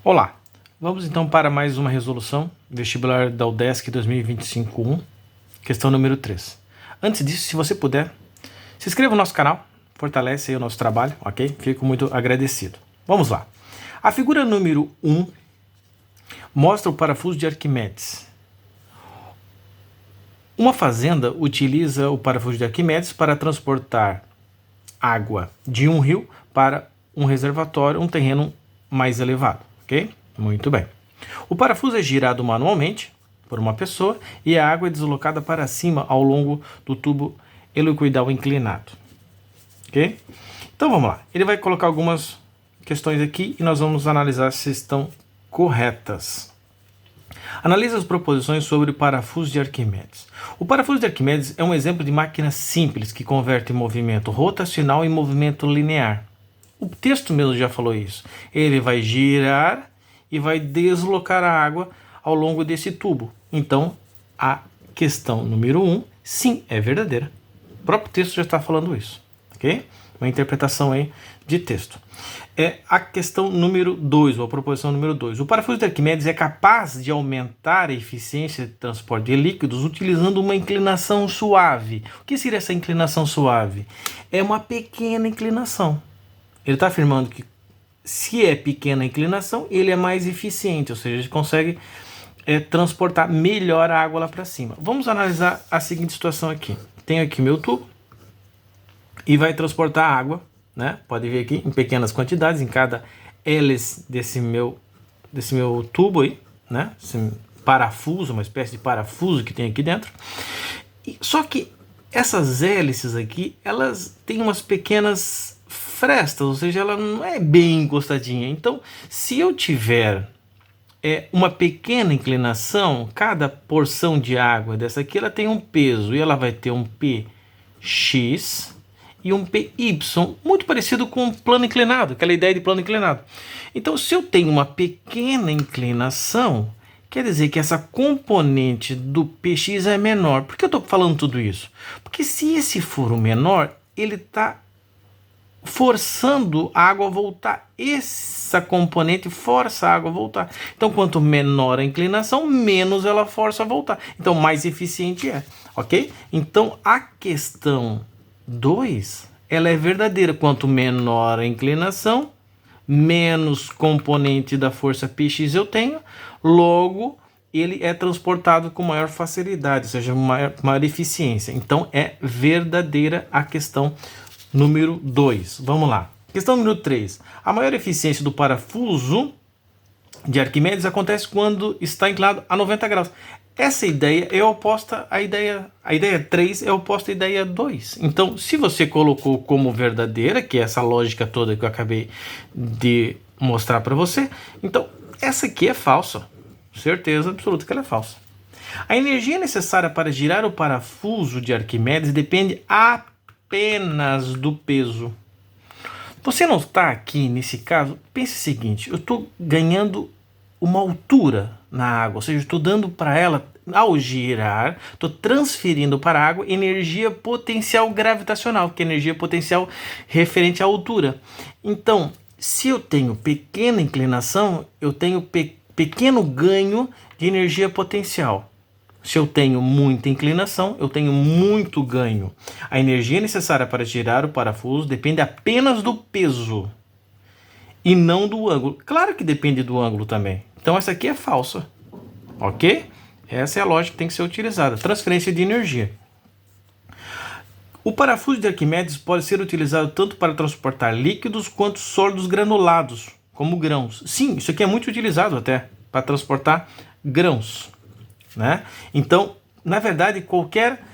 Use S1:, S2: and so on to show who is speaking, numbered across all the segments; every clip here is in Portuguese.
S1: Olá, vamos então para mais uma resolução vestibular da UDESC 2025-1, questão número 3. Antes disso, se você puder, se inscreva no nosso canal, fortalece aí o nosso trabalho, ok? Fico muito agradecido. Vamos lá. A figura número 1 mostra o parafuso de Arquimedes. Uma fazenda utiliza o parafuso de Arquimedes para transportar água de um rio para um reservatório, um terreno mais elevado. Ok? Muito bem. O parafuso é girado manualmente por uma pessoa e a água é deslocada para cima ao longo do tubo helicoidal inclinado. Ok? Então vamos lá. Ele vai colocar algumas questões aqui e nós vamos analisar se estão corretas. Analise as proposições sobre o parafuso de Arquimedes. O parafuso de Arquimedes é um exemplo de máquina simples que converte movimento rotacional em movimento linear. O texto mesmo já falou isso. Ele vai girar e vai deslocar a água ao longo desse tubo. Então, a questão número 1, sim, é verdadeira. O próprio texto já está falando isso. Ok? Uma interpretação aí de texto. É a questão número 2, ou a proposição número 2. O parafuso de Arquimedes é capaz de aumentar a eficiência de transporte de líquidos utilizando uma inclinação suave. O que seria essa inclinação suave? É uma pequena inclinação. Ele está afirmando que se é pequena a inclinação, ele é mais eficiente, ou seja, ele consegue transportar melhor a água lá para cima. Vamos analisar a seguinte situação aqui. Tenho aqui meu tubo e vai transportar água, né? Pode ver aqui em pequenas quantidades, em cada hélice desse meu tubo aí, né? Esse parafuso, uma espécie de parafuso que tem aqui dentro. Só que essas hélices aqui, elas têm umas pequenas frestas, ou seja, ela não é bem encostadinha. Então, se eu tiver uma pequena inclinação, cada porção de água dessa aqui, ela tem um peso, e ela vai ter um Px e um Py, muito parecido com um plano inclinado, aquela ideia de plano inclinado. Então, se eu tenho uma pequena inclinação, quer dizer que essa componente do Px é menor. Por que eu estou falando tudo isso? Porque se esse for o menor, ele está forçando a água a voltar. Essa componente força a água a voltar. Então, quanto menor a inclinação, menos ela força a voltar. Então, mais eficiente é. Ok? Então, a questão 2, ela é verdadeira. Quanto menor a inclinação, menos componente da força Px eu tenho, logo ele é transportado com maior facilidade, ou seja, maior eficiência. Então é verdadeira a questão número 2. Vamos lá. Questão número 3. A maior eficiência do parafuso de Arquimedes acontece quando está inclinado a 90 graus. Essa ideia é oposta à ideia 3 é oposta à ideia 2. Então, se você colocou como verdadeira, que é essa lógica toda que eu acabei de mostrar para você, então essa aqui é falsa. Certeza absoluta que ela é falsa. A energia necessária para girar o parafuso de Arquimedes depende apenas do peso. Você não está aqui, nesse caso, pense o seguinte, eu estou ganhando uma altura na água, ou seja, estou dando para ela, ao girar, estou transferindo para a água energia potencial gravitacional, que é energia potencial referente à altura. Então, se eu tenho pequena inclinação, eu tenho pequeno ganho de energia potencial. Se eu tenho muita inclinação, eu tenho muito ganho. A energia necessária para girar o parafuso depende apenas do peso e não do ângulo. Claro que depende do ângulo também. Então essa aqui é falsa, ok? Essa é a lógica que tem que ser utilizada. Transferência de energia. O parafuso de Arquimedes pode ser utilizado tanto para transportar líquidos quanto sólidos granulados, como grãos. Sim, isso aqui é muito utilizado até para transportar grãos, né? Então, na verdade, qualquer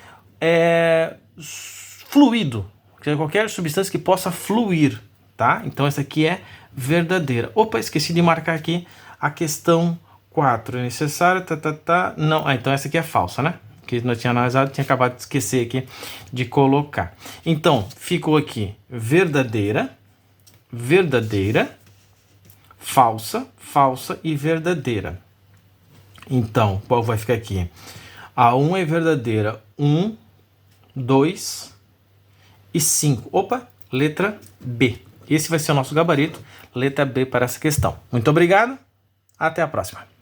S1: fluido, qualquer substância que possa fluir, tá? Então essa aqui é verdadeira. Opa, esqueci de marcar aqui a questão 4. É necessário, não, então essa aqui é falsa, né? Que nós tínhamos analisado, tinha acabado de esquecer aqui de colocar. Então, ficou aqui verdadeira, verdadeira, falsa, falsa e verdadeira. Então, qual vai ficar aqui? A 1 é verdadeira. 1, 2 e 5. Opa, letra B. Esse vai ser o nosso gabarito, letra B para essa questão. Muito obrigado. Até a próxima!